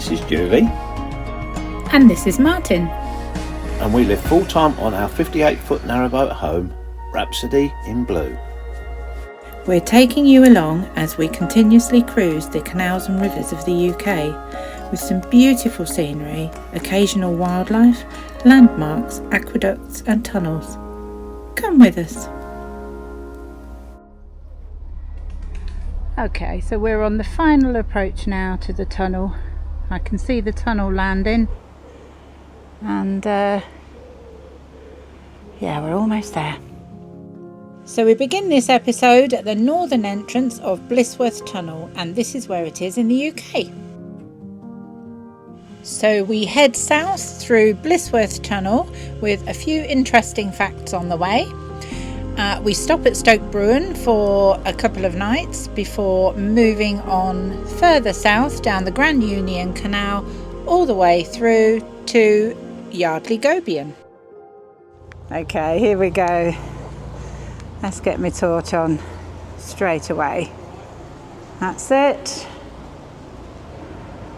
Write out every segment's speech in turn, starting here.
This is Juvie. And this is Martin. And we live full time on our 58-foot narrowboat home, Rhapsody in blue. We're taking you along as we continuously cruise the canals and rivers of the UK with some beautiful scenery, occasional wildlife, landmarks, aqueducts and tunnels. Come with us. Okay, so we're on the final approach now to the tunnel. I can see the tunnel landing and yeah, we're almost there. So we begin this episode at the northern entrance of Blisworth Tunnel, and this is where it is in the UK. So we head south through Blisworth Tunnel with a few interesting facts on the way. We stop at Stoke Bruin for a couple of nights before moving on further south down the Grand Union Canal all the way through to Yardley Gobian. Okay, here we go. Let's get my torch on straight away. That's it.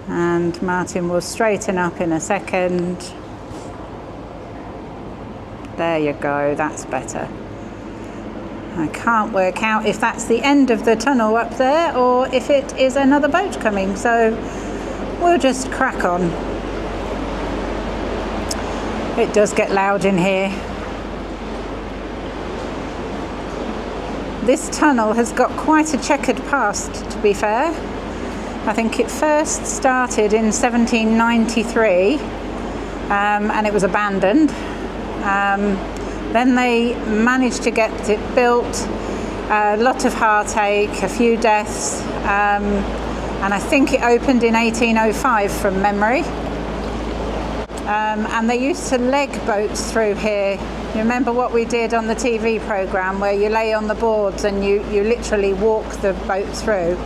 And Martin will straighten up in a second. There you go, that's better. I can't work out if that's the end of the tunnel up there or if it is another boat coming, so we'll just crack on. It does get loud in here. This tunnel has got quite a checkered past, to be fair. I think it first started in 1793 and it was abandoned. Then they managed to get it built, a lot of heartache, a few deaths, and I think it opened in 1805 from memory. And they used to leg boats through here. You remember what we did on the TV programme where you lay on the boards and you literally walk the boat through?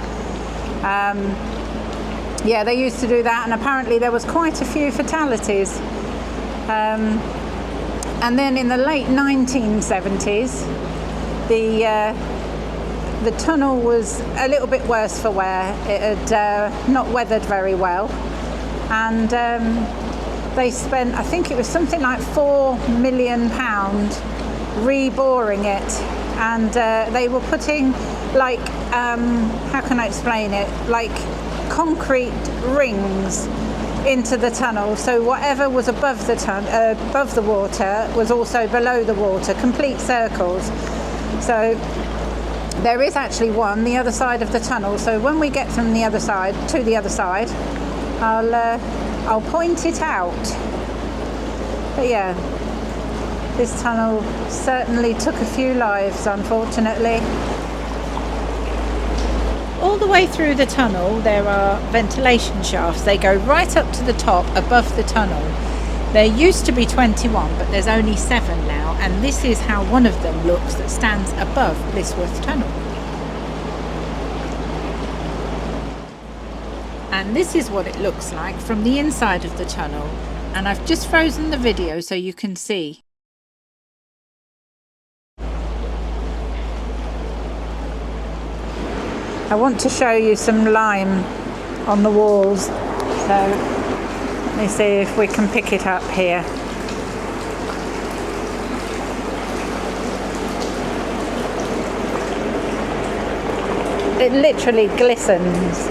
Yeah, they used to do that, and apparently there was quite a few fatalities. And then in the late 1970s, the tunnel was a little bit worse for wear. It had not weathered very well, and they spent, I think it was something like £4 million reboring it, and they were putting like, how can I explain it, like concrete rings into the tunnel, so whatever was above the water was also below the water, complete circles. So there is actually one the other side of the tunnel, so when we get from the other side to the other side, I'll point it out. But yeah, this tunnel certainly took a few lives, unfortunately. All the way through the tunnel there are ventilation shafts. They go right up to the top above the tunnel. There used to be 21, but there's only 7 now, and this is how one of them looks that stands above Blisworth Tunnel. And this is what it looks like from the inside of the tunnel, and I've just frozen the video so you can see. I want to show you some lime on the walls, so let me see if we can pick it up here. It literally glistens.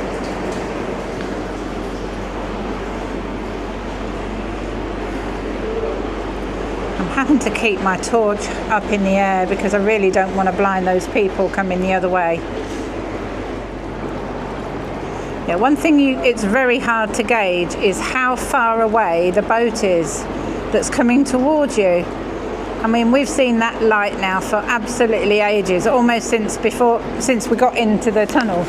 I'm having to keep my torch up in the air because I really don't want to blind those people coming the other way. Yeah, one thing it's very hard to gauge is how far away the boat is that's coming towards you. I mean, we've seen that light now for absolutely ages, almost since we got into the tunnel.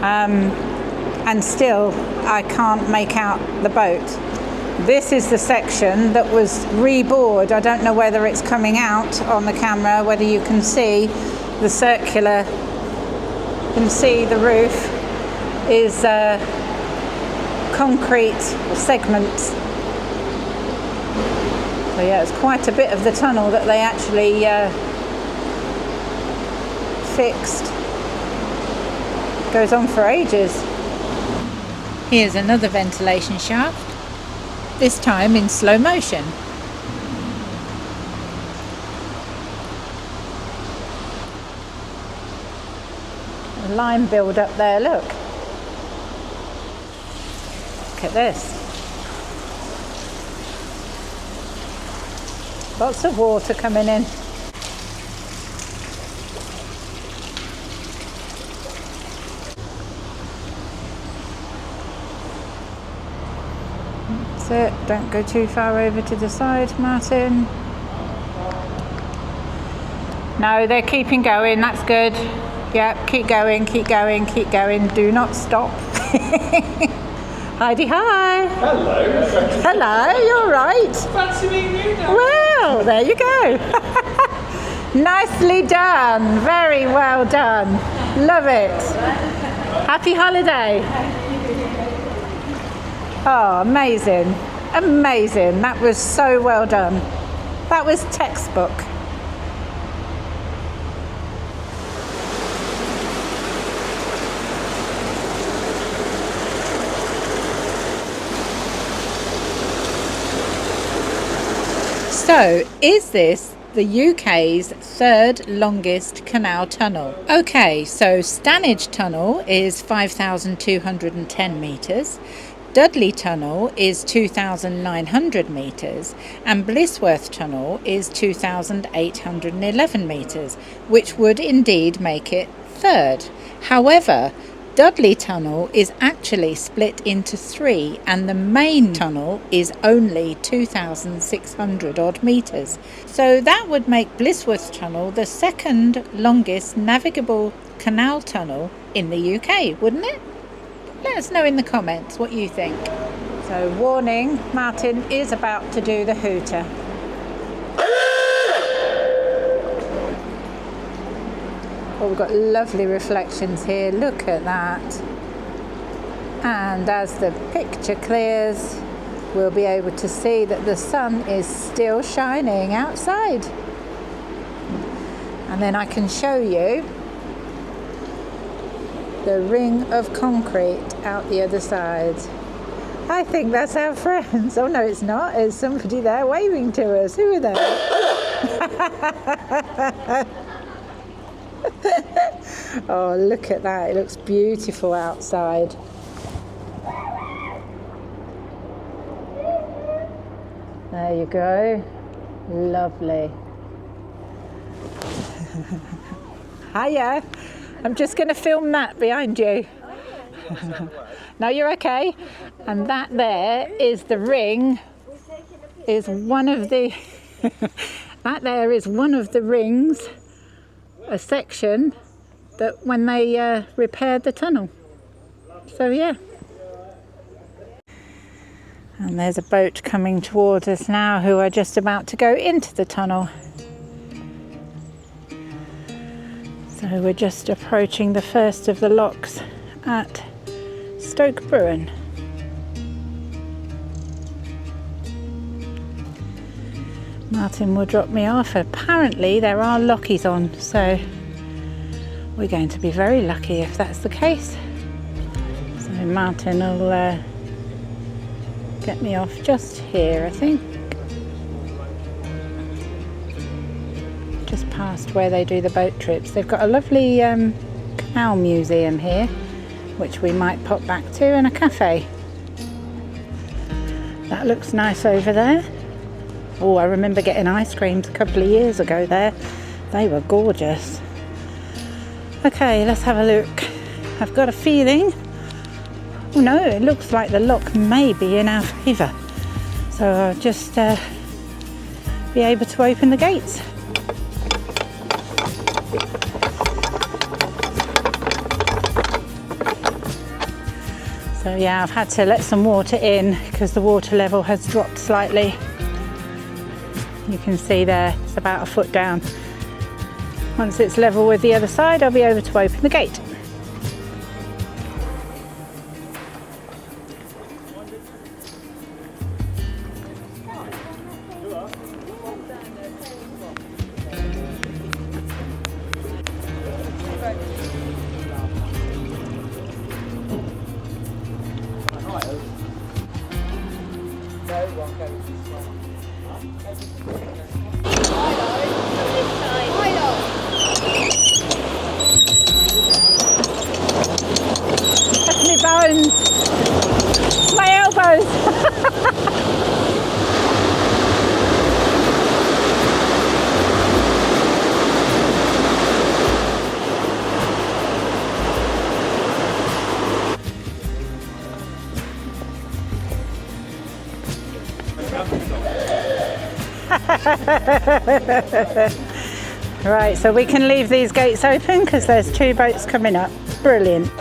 And still, I can't make out the boat. This is the section that was rebored. I don't know whether it's coming out on the camera, whether you can see the circular, you can see the roof is concrete segments. So yeah, it's quite a bit of the tunnel that they actually fixed. Goes on for ages. Here's another ventilation shaft, this time in slow motion. A line build up there, look. Look at this. Lots of water coming in. That's it. Don't go too far over to the side, Martin. No, they're keeping going. That's good. Yep, keep going, keep going, keep going. Do not stop. Heidi, hi. Hello. Hello, you're right. Fancy meeting you now. Well, there you go. Nicely done. Very well done. Love it. Happy holiday. Oh, amazing. Amazing. That was so well done. That was textbook. So, is this the UK's third longest canal tunnel? Okay, so Stanage Tunnel is 5,210 metres, Dudley Tunnel is 2,900 metres, and Blisworth Tunnel is 2,811 metres, which would indeed make it third. However, Dudley Tunnel is actually split into three, and the main tunnel is only 2,600 odd metres. So that would make Blisworth Tunnel the second longest navigable canal tunnel in the UK, wouldn't it? Let us know in the comments what you think. So, warning, Martin is about to do the hooter. Oh, we've got lovely reflections here. Look at that. And as the picture clears, we'll be able to see that the sun is still shining outside. And then I can show you the ring of concrete out the other side. I think that's our friends. Oh no, it's not. There's somebody there waving to us. Who are they? Oh, look at that. It looks beautiful outside. There you go. Lovely. Hiya. I'm just going to film that behind you. No, you're okay. And that there is the ring. Is one of the that there is one of the rings, a section that when they repaired the tunnel. So yeah. And there's a boat coming towards us now who are just about to go into the tunnel. So we're just approaching the first of the locks at Stoke Bruin. Martin will drop me off. Apparently there are lockies on, so we're going to be very lucky if that's the case. So Martin will get me off just here, I think. Just past where they do the boat trips. They've got a lovely Canal museum here, which we might pop back to, and a cafe. That looks nice over there. Oh, I remember getting ice creams a couple of years ago there. They were gorgeous. Okay, let's have a look. I've got a feeling, oh no, it looks like the lock may be in our favour. So I'll just be able to open the gates. So yeah, I've had to let some water in because the water level has dropped slightly. You can see there, it's about a foot down. Once it's level with the other side, I'll be able to open the gate. Right, so we can leave these gates open because there's 2 boats coming up. Brilliant.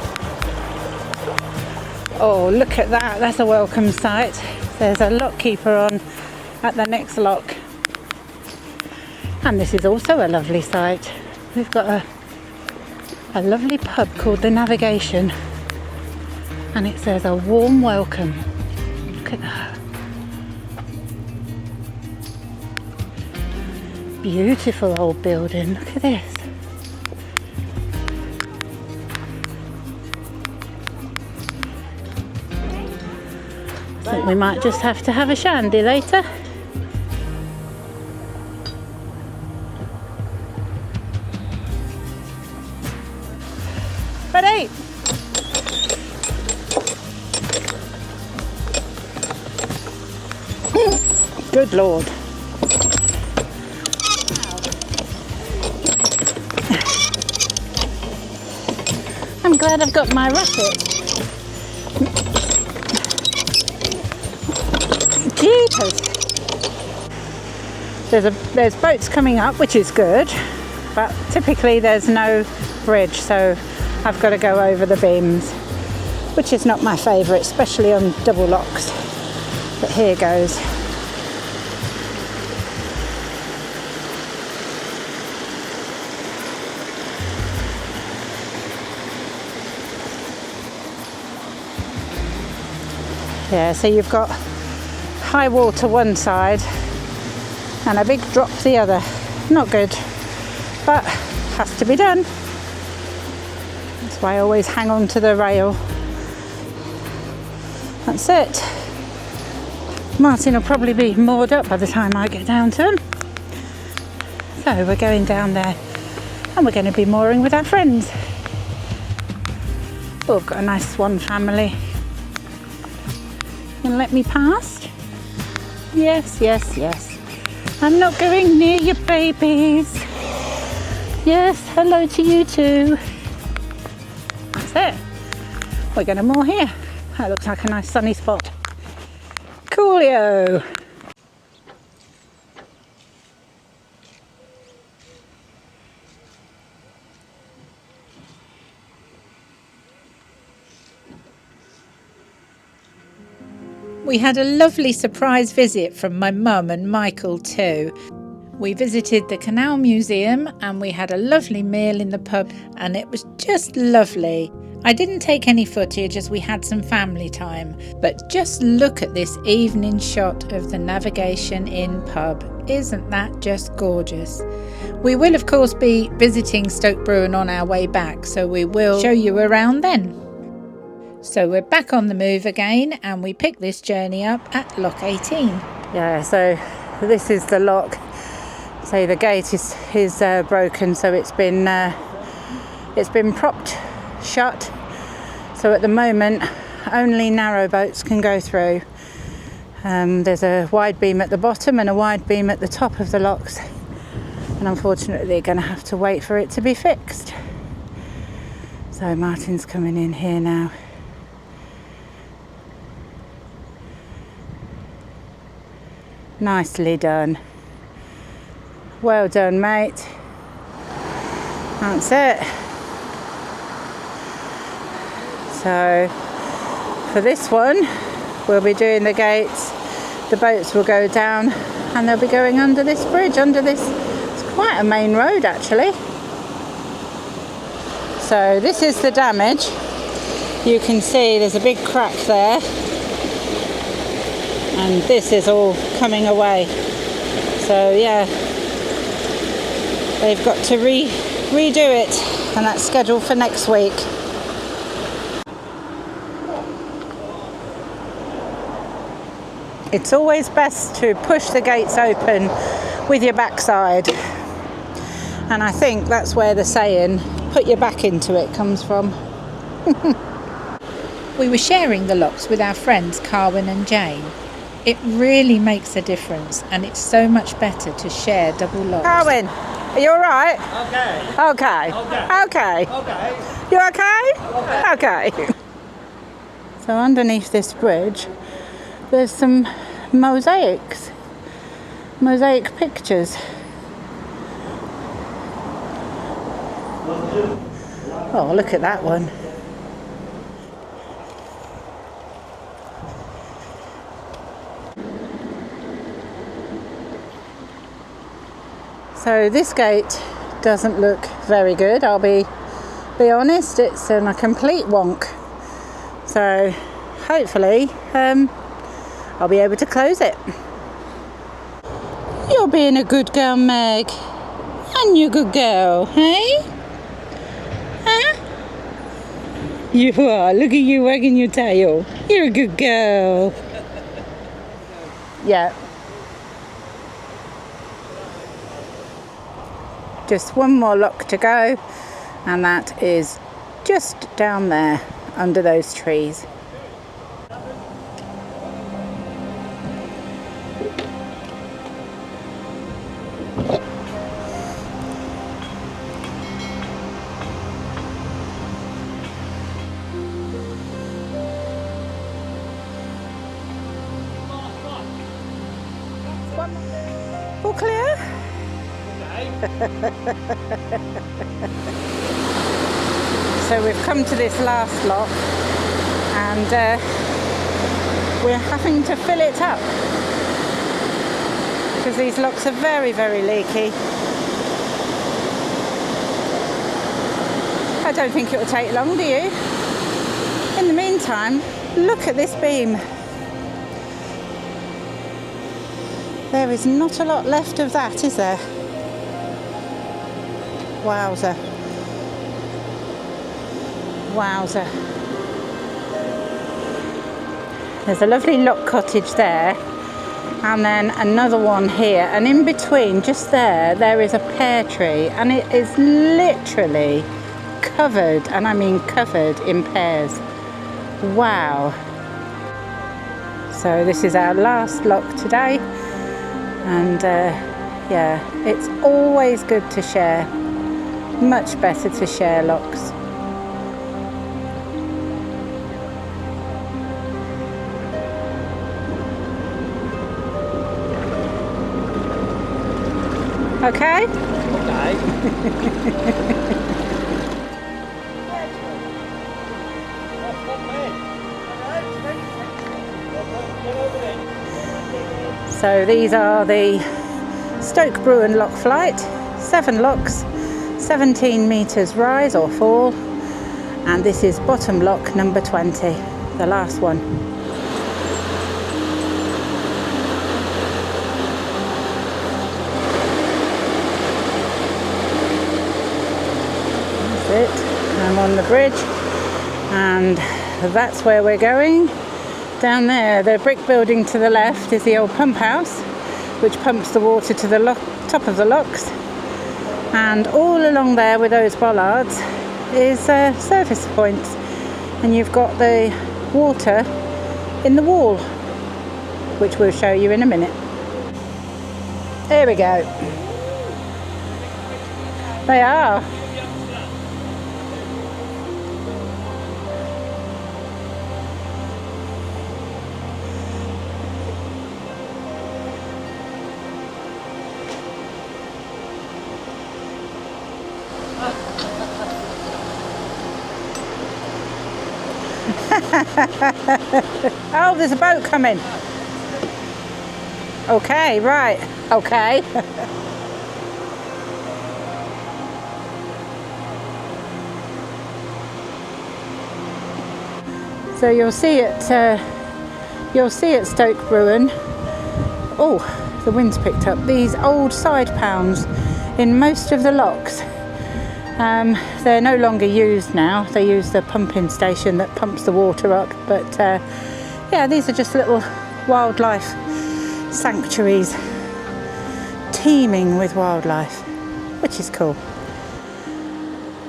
Oh, look at that. That's a welcome sight. There's a lock keeper on at the next lock. And this is also a lovely sight. We've got a lovely pub called the Navigation. And it says a warm welcome. Look at that. Beautiful old building. Look at this. I think we might just have to have a shandy later. Ready? Good Lord. I'm glad I've got my racket. Jeepers. There's boats coming up, which is good, but typically there's no bridge, so I've got to go over the beams, which is not my favourite, especially on double locks. But here goes. Yeah, so you've got high water one side and a big drop the other. Not good, but has to be done. That's why I always hang on to the rail. That's it. Martin will probably be moored up by the time I get down to him. So we're going down there and we're going to be mooring with our friends. Oh, we've got a nice swan family. And let me past? Yes, yes, yes. I'm not going near your babies. Yes, hello to you too. That's it. We're going to moor here. That looks like a nice sunny spot. Coolio. We had a lovely surprise visit from my mum and Michael too. We visited the Canal Museum and we had a lovely meal in the pub and it was just lovely. I didn't take any footage as we had some family time, but just look at this evening shot of the Navigation Inn pub. Isn't that just gorgeous? We will of course be visiting Stoke Bruin on our way back, so we will show you around then. So we're back on the move again and we pick this journey up at lock 18. Yeah, so this is the lock. So the gate is broken, so it's been propped shut. So at the moment only narrow boats can go through. There's a wide beam at the bottom and a wide beam at the top of the locks. And unfortunately they're going to have to wait for it to be fixed. So Martin's coming in here now. Nicely done. Well done, mate. That's it. So for this one, we'll be doing the gates. The boats will go down and they'll be going under this bridge, under this. It's quite a main road actually. So this is the damage. You can see there's a big crack there. And this is all coming away. So yeah, they've got to redo it, and that's scheduled for next week. It's always best to push the gates open with your backside. And I think that's where the saying, put your back into it, comes from. We were sharing the locks with our friends Carwyn and Jane. It really makes a difference and it's so much better to share double locks. Carwyn, are you alright? Okay. Okay. You okay? Okay. So underneath this bridge there's some mosaics. mosaic pictures. Oh, look at that one. So this gate doesn't look very good, I'll be honest. It's a complete wonk. So hopefully I'll be able to close it. You're being a good girl, Meg. And you're a good girl, hey? Huh? You are. Look at you wagging your tail. You're a good girl. Yeah. Just one more lock to go, and that is just down there under those trees. All clear? So we've come to this last lock, and we're having to fill it up because these locks are very, very leaky. I don't think it will take long, do you? In the meantime, look at this beam. There is not a lot left of that, is there? Wowzer. Wowzer. There's a lovely lock cottage there, and then another one here, and in between, just there is a pear tree, and it is literally covered, and I mean covered, in pears. Wow. So this is our last lock today, and yeah, it's always good to share. Much better to share locks. Okay? So these are the Stoke Bruin lock flight, 7 locks, 17 metres rise or fall, and this is bottom lock number 20, the last one. That's it. I'm on the bridge, and that's where we're going. Down there, the brick building to the left is the old pump house, which pumps the water to the top of the locks. And all along there with those bollards is service points, and you've got the water in the wall, which we'll show you in a minute. There we go. They are. Oh, there's a boat coming. Okay, right. Okay. So you'll see it. Stoke Bruin. Oh, the wind's picked up. These old side pounds in most of the locks. They're no longer used now. They use the pumping station that pumps the water up. But yeah, these are just little wildlife sanctuaries, teeming with wildlife, which is cool.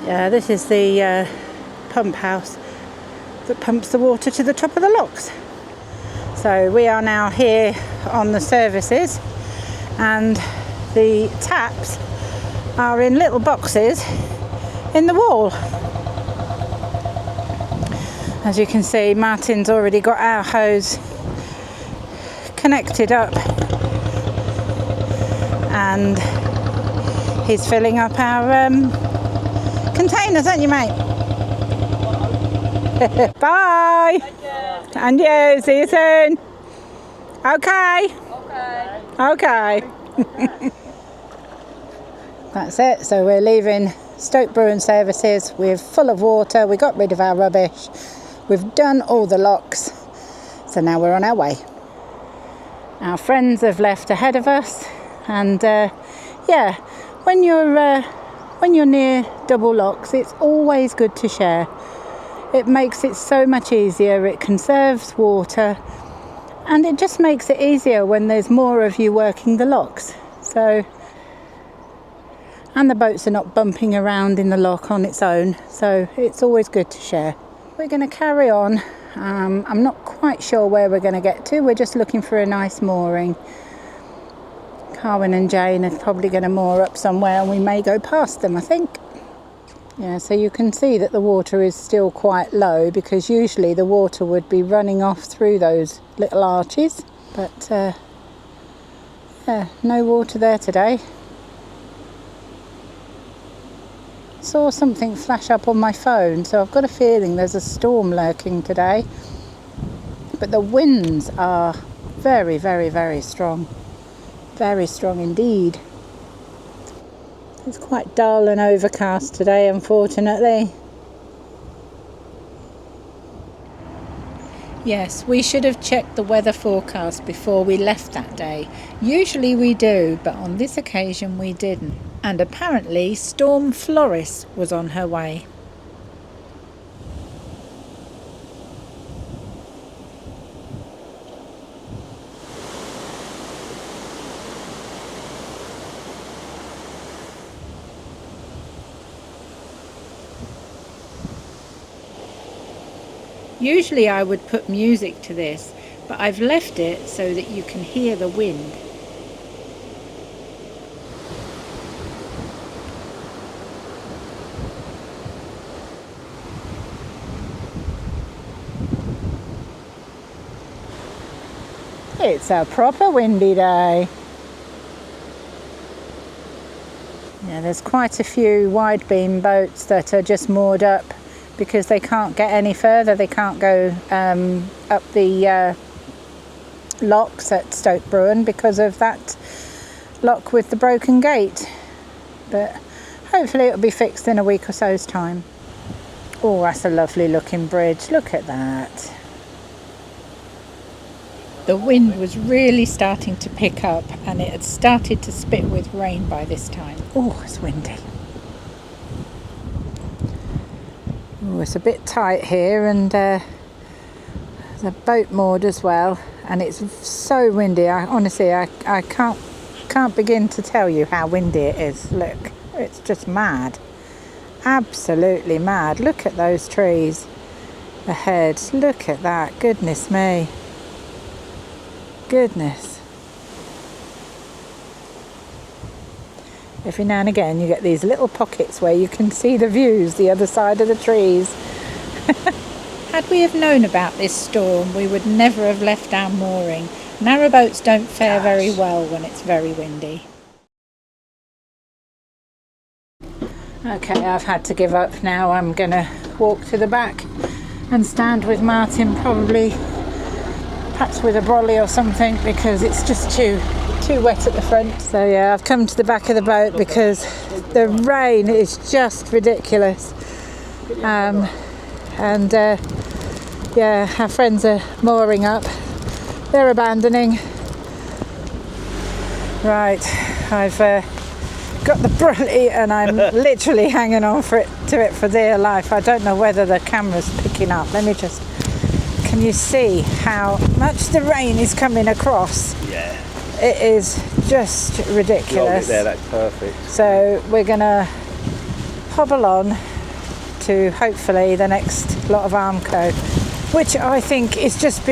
Yeah, this is the pump house that pumps the water to the top of the locks. So we are now here on the services, and the taps are in little boxes in the wall. As you can see, Martin's already got our hose connected up and he's filling up our containers, aren't you, mate? Bye. And you, see you soon. Okay. Okay. That's it. So we're leaving Stoke Brewing Services. We're full of water. We got rid of our rubbish. We've done all the locks. So now we're on our way. Our friends have left ahead of us, and yeah, when you're near double locks, it's always good to share. It makes it so much easier. It conserves water, and it just makes it easier when there's more of you working the locks. So, and the boats are not bumping around in the lock on its own, so it's always good to share. We're going to carry on. I'm not quite sure where we're going to get to. We're just looking for a nice mooring. Carwyn and Jane are probably going to moor up somewhere, and we may go past them, I think. Yeah, so you can see that the water is still quite low, because usually the water would be running off through those little arches. But yeah, no water there today. Saw something flash up on my phone, so I've got a feeling there's a storm lurking today. But the winds are very, very, very strong. Very strong indeed. It's quite dull and overcast today, unfortunately. Yes, we should have checked the weather forecast before we left that day. Usually we do, but on this occasion we didn't. And apparently Storm Floris was on her way. Usually I would put music to this, but I've left it so that you can hear the wind. It's a proper windy day. Yeah, there's quite a few wide beam boats that are just moored up because they can't get any further. They can't go up the locks at Stoke Brewing because of that lock with the broken gate. But hopefully it'll be fixed in a week or so's time. Oh, that's a lovely looking bridge. Look at that. The wind was really starting to pick up, and it had started to spit with rain by this time. Oh, it's windy. Oh, it's a bit tight here, and there's a boat moored as well, and it's so windy. Honestly, I can't begin to tell you how windy it is. Look, it's just mad. Absolutely mad. Look at those trees ahead. Look at that. Goodness me. Goodness. Every now and again you get these little pockets where you can see the views the other side of the trees. Had we have known about this storm, we would never have left our mooring. Narrowboats don't fare very well when it's very windy. Okay, I've had to give up now. I'm going to walk to the back and stand with Martin, probably perhaps with a brolly or something, because it's just too wet at the front. So yeah, I've come to the back of the boat because the rain is just ridiculous. Yeah, our friends are mooring up. They're abandoning. Right, I've got the brolly and I'm literally hanging on to it for dear life. I don't know whether the camera's picking up. Let me just... Can you see how much the rain is coming across? Yeah. It is just ridiculous. There, that's perfect. So we're going to hobble on to hopefully the next lot of Armco, which I think is just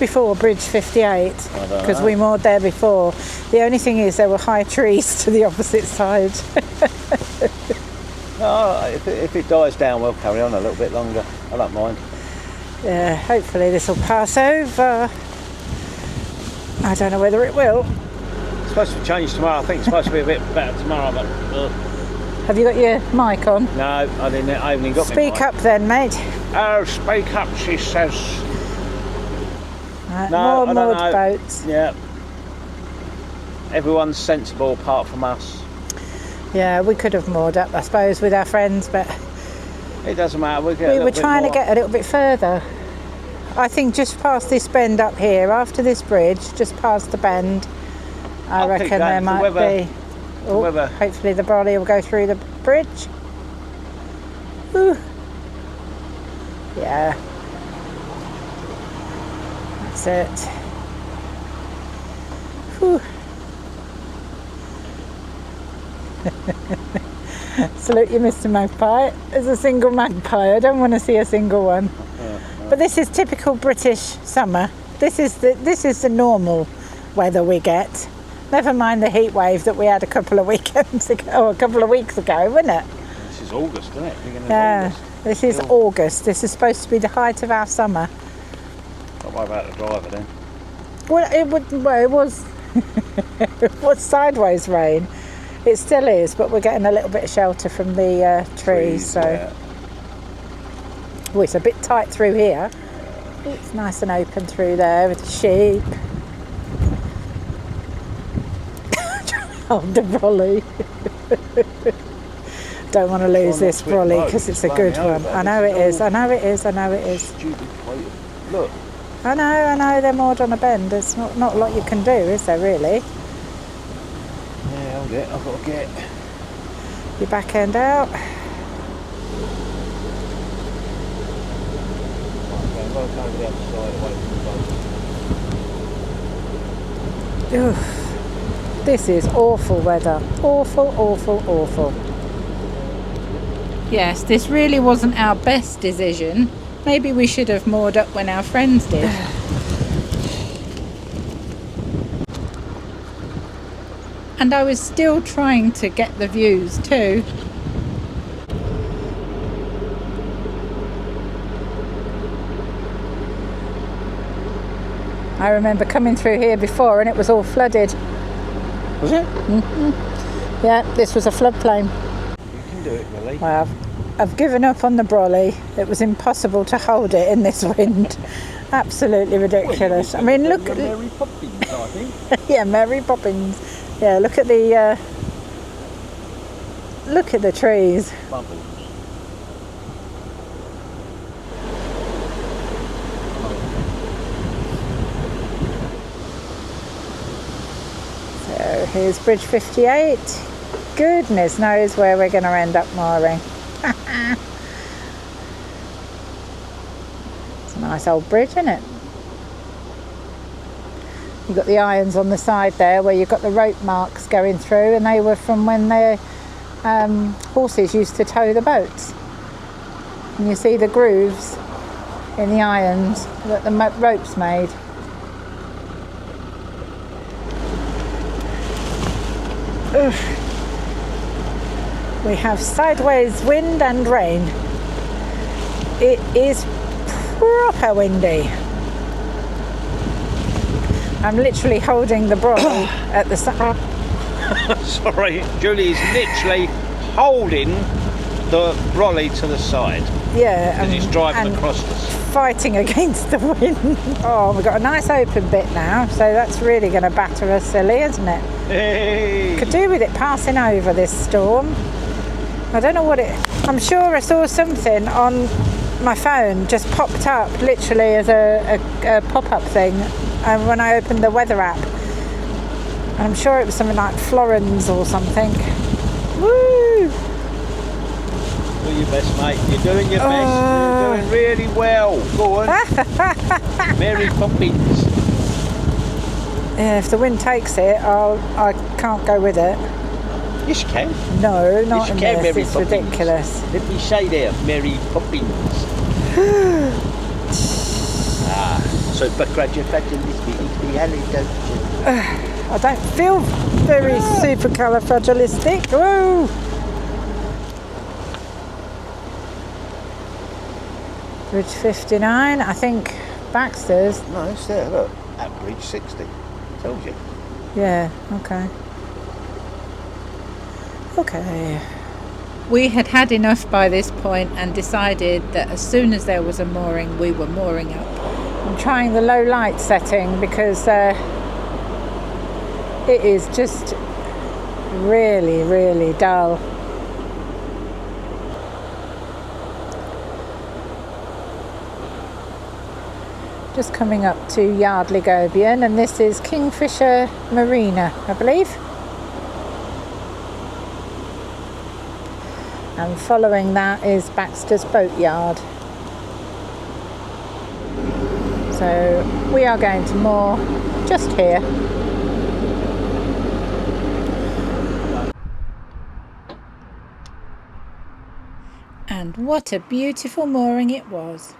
before Bridge 58, because we moored there before. The only thing is there were high trees to the opposite side. No, if it dies down, we'll carry on a little bit longer. I don't mind. Yeah, hopefully this will pass over. I don't know whether it will. It's supposed to change tomorrow. I think it's supposed to be a bit better tomorrow, but Have you got your mic on? no, I didn't. I only got Speak up then, mate. Oh, speak up, she says. Right, No, more I don't moored know. boats. Yeah. Everyone's sensible apart from us. Yeah, we could have moored up, I suppose, with our friends, but It doesn't matter. We we were trying to get a little bit further. I think just past this bend up here, after this bridge, just past the bend, I I'll pick reckon that there if the might weather- be. Oh, weather- hopefully the brolly will go through the bridge. Ooh. Yeah. That's it. Whew. Salute you, Mr. Magpie. There's a single magpie. I don't want to see a single one. But this is typical British summer. This is the normal weather we get. Never mind the heat wave that we had a couple of weekends ago, or a couple of weeks ago, wasn't it? This is August, isn't it? Beginning of Yeah. August. This is August. This is supposed to be the height of our summer. Don't worry about the driver then. Well, it was it was sideways rain. It still is, but we're getting a little bit of shelter from the trees. So yeah. oh, it's a bit tight through here. It's nice and open through there with the sheep. Hold the brolly. Don't want to lose this brolly because it's a good one. I know it is. I know it is. I know it is. Stupid plate. Look. I know. They're moored on a bend. There's not a lot you can do, is there really? Yeah, I've got to get. Your back end out. Oof. This is awful weather. Awful, awful, awful. Yes, this really wasn't our best decision. Maybe we should have moored up when our friends did. And I was still trying to get the views too. I remember coming through here before and it was all flooded. Was it? Yeah, this was a floodplain. You can do it, Willie. Well, I've given up on the brolly. It was impossible to hold it in this wind. Absolutely ridiculous. I mean, look. Mary Poppins, I think. Yeah, Mary Poppins. Yeah, look at the trees. Bubbles. So here's Bridge 58. Goodness knows where we're going to end up mooring. It's a nice old bridge, isn't it? You've got the irons on the side there where you've got the rope marks going through, and they were from when the horses used to tow the boats. And you see the grooves in the irons that the ropes made. Oof. We have sideways wind and rain. It is proper windy. I'm literally holding the brolly at the side. Sorry, Julie's literally holding the brolly to the side. Yeah, Because he's driving and across us. fighting against the wind. Oh, we've got a nice open bit now, so that's really going to batter us silly, isn't it? Hey! Could do with it passing over this storm. I don't know what it. I'm sure I saw something on my phone just popped up, literally as a pop-up thing, when I opened the weather app. And I'm sure it was something like Florence or something. Woo! Do your best, mate. You're doing your best. You're doing really well. Go on. Mary Poppins. Yeah, if the wind takes it, I can't go with it. Yes, you can. No, not Yes, you in can, this. Mary It's Poppins. ridiculous. Let me say there, Mary Poppins. Supercalifragilisticexpialidocious. I don't feel very supercalifragilistic. Woo! Bridge 59, I think Baxter's. No, it's there, look. At bridge 60. Tells you. Yeah, okay. Okay. We had had enough by this point and decided that as soon as there was a mooring, we were mooring up. I'm trying the low light setting because it is just really, really dull. Just coming up to Yardley Gobian, and this is Kingfisher Marina, I believe. And following that is Baxter's Boatyard. So we are going to moor just here. And what a beautiful mooring it was.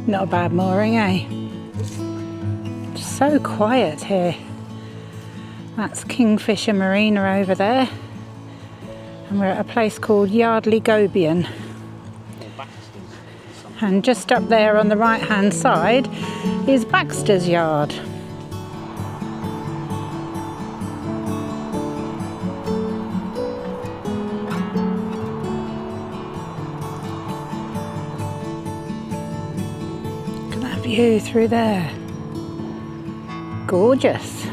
Not a bad mooring, eh? So quiet here. That's Kingfisher Marina over there. And we're at a place called Yardley Gobian. And just up there on the right hand side is Baxter's Yard. View through there. Gorgeous.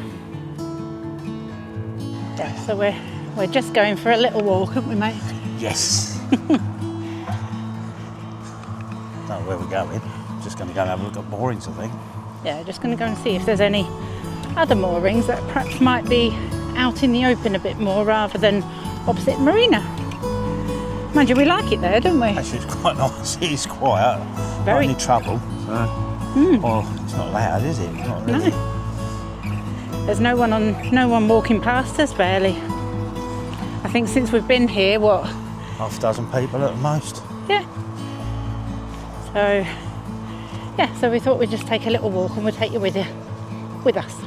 Yeah, so we're just going for a little walk, aren't we, mate? Yes. Don't know where we're going. Just going to go and have a look at moorings, I think. Yeah, just going to go and see if there's any other moorings that perhaps might be out in the open a bit more rather than opposite marina. Mind you, we like it there, don't we? Actually, it's quite nice. It is quiet. Very. Not any trouble. So. Well, it's not loud, is it? Not really. No. There's no one walking past us, barely. I think since we've been here, what? Half a dozen people at the most. Yeah. So we thought we'd just take a little walk and we'll take you with us.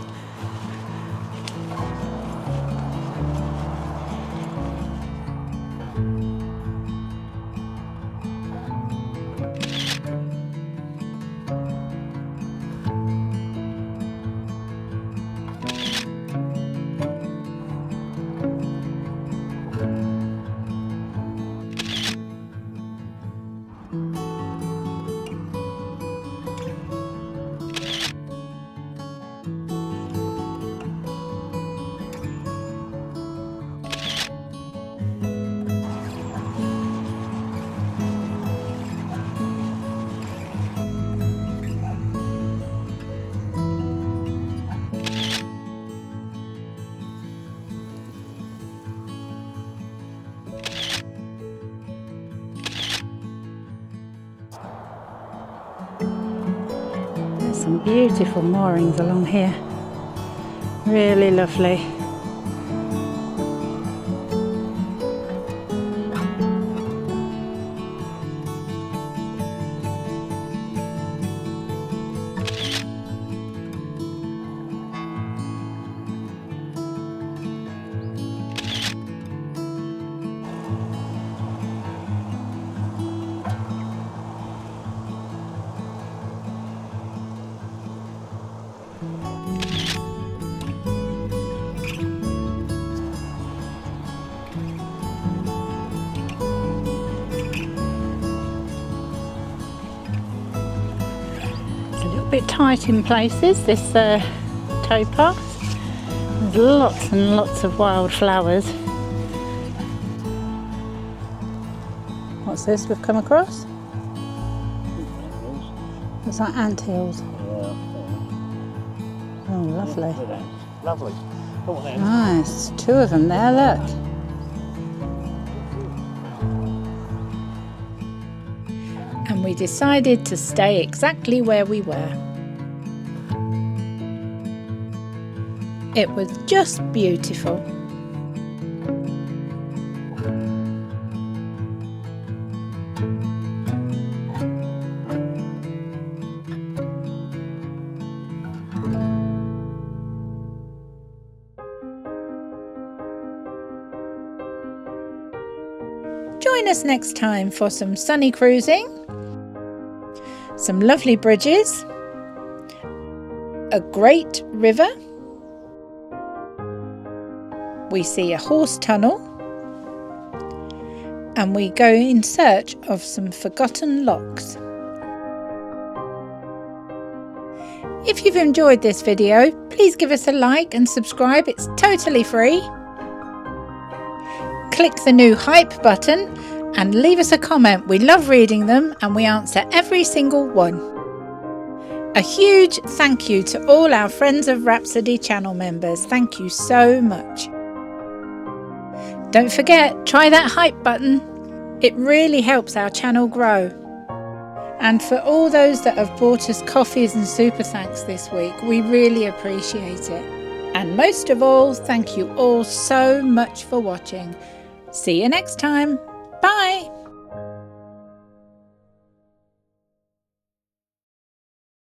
Some beautiful moorings along here, really lovely. Bit tight in places, this towpath. There's lots and lots of wild flowers. What's this we've come across? It's like anthills. Oh, lovely. Lovely. Nice, two of them there, look. And we decided to stay exactly where we were. It was just beautiful. us next time for some sunny cruising, some lovely bridges, a great river, we see a horse tunnel, and we go in search of some forgotten locks. If you've enjoyed this video, please give us a like and subscribe. It's totally free. Click the new hype button and leave us a comment. We love reading them and we answer every single one. A huge thank you to all our Friends of Rhapsody channel members. Thank you so much. Don't forget, try that hype button. It really helps our channel grow. And for all those that have bought us coffees and super thanks this week, we really appreciate it. And most of all, thank you all so much for watching. See you next time. Bye.